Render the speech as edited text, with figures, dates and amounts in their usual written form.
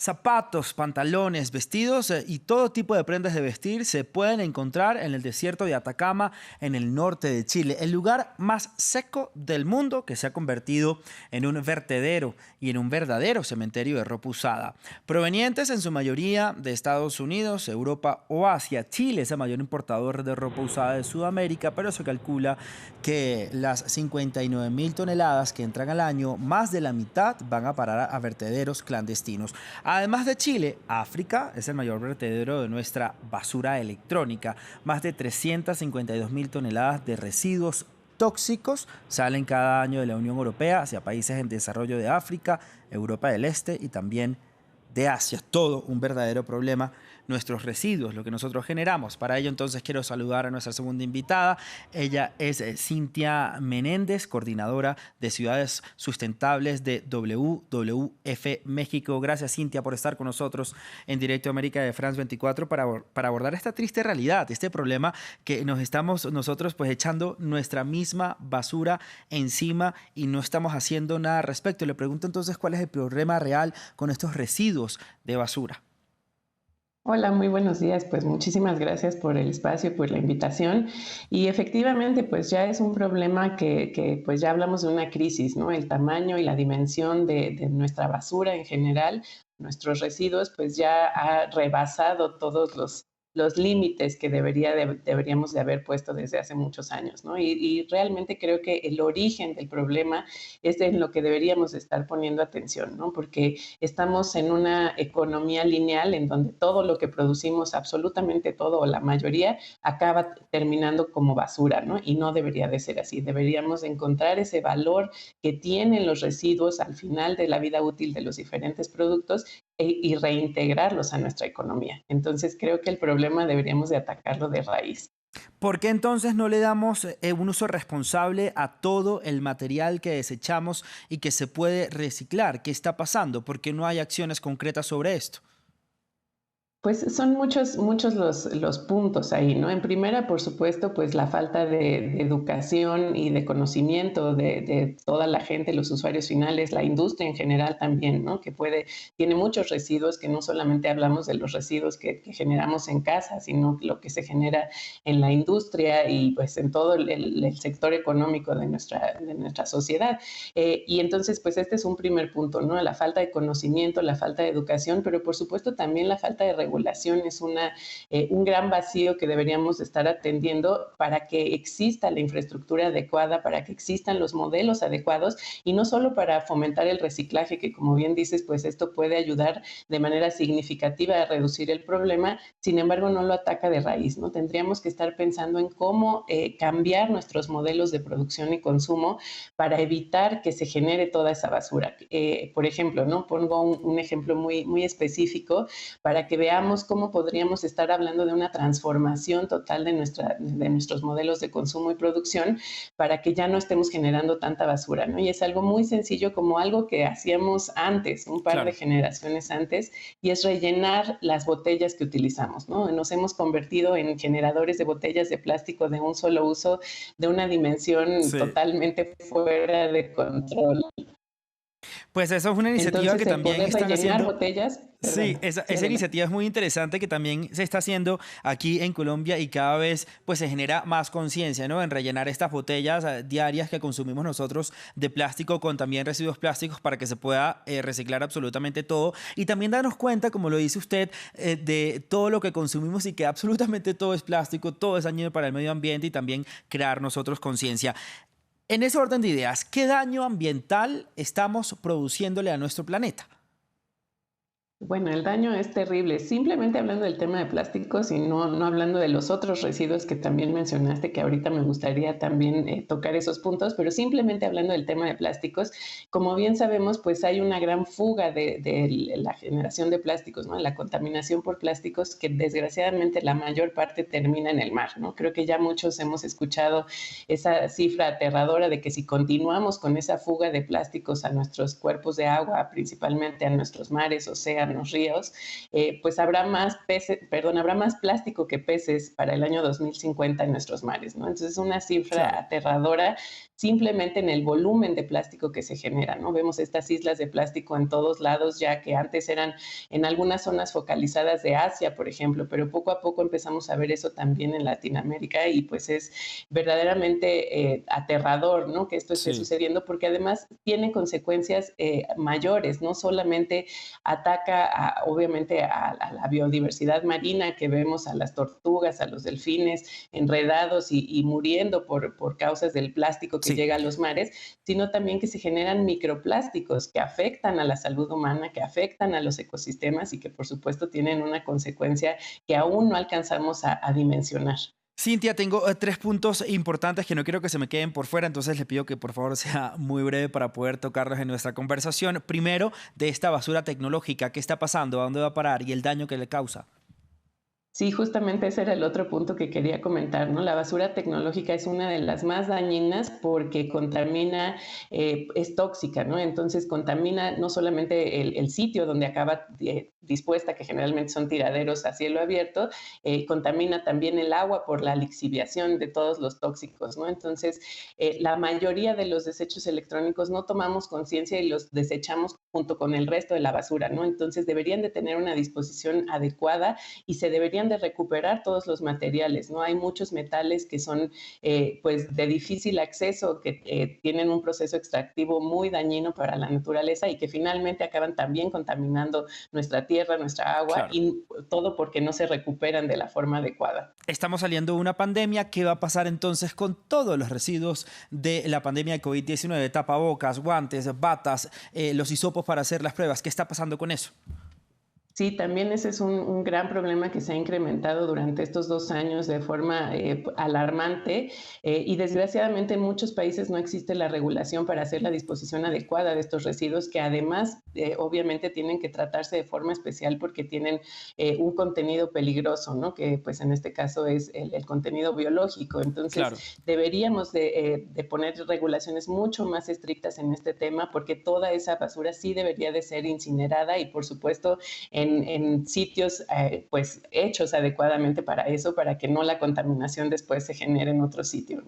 Zapatos, pantalones, vestidos y todo tipo de prendas de vestir se pueden encontrar en el desierto de Atacama, en el norte de Chile, el lugar más seco del mundo que se ha convertido en un vertedero y en un verdadero cementerio de ropa usada. Provenientes en su mayoría de Estados Unidos, Europa o Asia, Chile es el mayor importador de ropa usada de Sudamérica, pero se calcula que las 59.000 toneladas que entran al año, más de la mitad van a parar a vertederos clandestinos. Además de Chile, África es el mayor vertedero de nuestra basura electrónica. Más de 352.000 toneladas de residuos tóxicos salen cada año de la Unión Europea hacia países en desarrollo de África, Europa del Este y también de Asia. Todo un verdadero problema, nuestros residuos, lo que nosotros generamos. Para ello, entonces, quiero saludar a nuestra segunda invitada. Ella es Cintia Menéndez, coordinadora de Ciudades Sustentables de WWF México. Gracias, Cintia, por estar con nosotros en Directo América de France 24 para abordar esta triste realidad, este problema que nos estamos nosotros pues echando nuestra misma basura encima y no estamos haciendo nada al respecto. Le pregunto entonces cuál es el problema real con estos residuos de basura. Hola, muy buenos días. Pues muchísimas gracias por el espacio, por la invitación. Y efectivamente, pues ya es un problema que pues ya hablamos de una crisis, ¿no? El tamaño y la dimensión de nuestra basura en general, nuestros residuos, pues ya ha rebasado todos los límites que deberíamos de haber puesto desde hace muchos años, ¿no? Y realmente creo que el origen del problema es en lo que deberíamos estar poniendo atención, ¿no? Porque estamos en una economía lineal en donde todo lo que producimos, absolutamente todo o la mayoría, acaba terminando como basura, ¿no? Y no debería de ser así. Deberíamos encontrar ese valor que tienen los residuos al final de la vida útil de los diferentes productos y reintegrarlos a nuestra economía. Entonces creo que el problema deberíamos de atacarlo de raíz. ¿Por qué entonces no le damos un uso responsable a todo el material que desechamos y que se puede reciclar? ¿Qué está pasando? ¿Por qué no hay acciones concretas sobre esto? Pues son muchos los puntos ahí, ¿no? En primera, por supuesto, pues la falta de educación y de conocimiento de toda la gente, los usuarios finales, la industria en general también, ¿no? Tiene muchos residuos, que no solamente hablamos de los residuos que generamos en casa, sino lo que se genera en la industria y pues en todo el sector económico de nuestra sociedad. Y entonces, pues este es un primer punto, ¿no? La falta de conocimiento, la falta de educación, pero por supuesto también la falta de regulación es un gran vacío que deberíamos estar atendiendo para que exista la infraestructura adecuada, para que existan los modelos adecuados y no solo para fomentar el reciclaje, que como bien dices, pues esto puede ayudar de manera significativa a reducir el problema, sin embargo no lo ataca de raíz, ¿no? Tendríamos que estar pensando en cómo cambiar nuestros modelos de producción y consumo para evitar que se genere toda esa basura. Por ejemplo, ¿no? Pongo un ejemplo muy específico para que veamos cómo podríamos estar hablando de una transformación total de nuestros modelos de consumo y producción para que ya no estemos generando tanta basura, ¿no? Y es algo muy sencillo, como algo que hacíamos antes, un par de Claro. generaciones antes, y es rellenar las botellas que utilizamos, ¿no? Nos hemos convertido en generadores de botellas de plástico de un solo uso, de una dimensión Sí. totalmente fuera de control. Pues eso es una iniciativa que Entonces, el también poder están rellenar haciendo. botellas, Sí, perdón, sí, esa adelante. iniciativa es muy interesante que también se está haciendo aquí en Colombia y cada vez pues se genera más conciencia, ¿no? En rellenar estas botellas diarias que consumimos nosotros de plástico con también residuos plásticos para que se pueda reciclar absolutamente todo y también darnos cuenta, como lo dice usted, de todo lo que consumimos y que absolutamente todo es plástico, todo es dañino para el medio ambiente y también crear nosotros conciencia. En ese orden de ideas, ¿qué daño ambiental estamos produciéndole a nuestro planeta? Bueno, el daño es terrible. Simplemente hablando del tema de plásticos y no hablando de los otros residuos que también mencionaste, que ahorita me gustaría también tocar esos puntos, pero simplemente hablando del tema de plásticos, como bien sabemos, pues hay una gran fuga de la generación de plásticos, ¿no? La contaminación por plásticos que desgraciadamente la mayor parte termina en el mar, ¿no? Creo que ya muchos hemos escuchado esa cifra aterradora de que si continuamos con esa fuga de plásticos a nuestros cuerpos de agua, principalmente a nuestros mares, océanos, océanos, ríos, pues habrá más peces, perdón, habrá más plástico que peces para el año 2050 en nuestros mares, ¿no? Entonces es una cifra Claro. aterradora simplemente en el volumen de plástico que se genera, ¿no? Vemos estas islas de plástico en todos lados, ya que antes eran en algunas zonas focalizadas de Asia, por ejemplo, pero poco a poco empezamos a ver eso también en Latinoamérica y pues es verdaderamente aterrador, ¿no? Que esto esté Sí. sucediendo porque además tiene consecuencias mayores, no solamente ataca obviamente a la biodiversidad marina que vemos, a las tortugas, a los delfines enredados y muriendo por causas del plástico que Sí. llega a los mares, sino también que se generan microplásticos que afectan a la salud humana, que afectan a los ecosistemas y que por supuesto tienen una consecuencia que aún no alcanzamos a dimensionar. Cintia, tengo tres puntos importantes que no quiero que se me queden por fuera, entonces le pido que por favor sea muy breve para poder tocarlos en nuestra conversación. Primero, de esta basura tecnológica, ¿qué está pasando? ¿A dónde va a parar? Y el daño que le causa. Sí, justamente ese era el otro punto que quería comentar, ¿no? La basura tecnológica es una de las más dañinas porque contamina, es tóxica, ¿no? Entonces contamina no solamente el sitio donde acaba dispuesta, que generalmente son tiraderos a cielo abierto, contamina también el agua por la lixiviación de todos los tóxicos, ¿no? Entonces, la mayoría de los desechos electrónicos no tomamos conciencia y los desechamos junto con el resto de la basura, ¿no? Entonces deberían de tener una disposición adecuada y se deberían de recuperar todos los materiales, ¿no? Hay muchos metales que son pues de difícil acceso, que tienen un proceso extractivo muy dañino para la naturaleza y que finalmente acaban también contaminando nuestra tierra, nuestra agua Claro. y todo porque no se recuperan de la forma adecuada. Estamos saliendo de una pandemia. ¿Qué va a pasar entonces con todos los residuos de la pandemia de COVID-19? Tapabocas, guantes, batas, los hisopos para hacer las pruebas. ¿Qué está pasando con eso? Sí, también ese es un gran problema que se ha incrementado durante estos 2 años de forma alarmante y desgraciadamente en muchos países no existe la regulación para hacer la disposición adecuada de estos residuos que además obviamente tienen que tratarse de forma especial porque tienen un contenido peligroso, ¿no? Que pues en este caso es el contenido biológico. Entonces Claro. deberíamos de poner regulaciones mucho más estrictas en este tema porque toda esa basura sí debería de ser incinerada y por supuesto en sitios pues hechos adecuadamente para eso, para que no la contaminación después se genere en otro sitio, ¿no?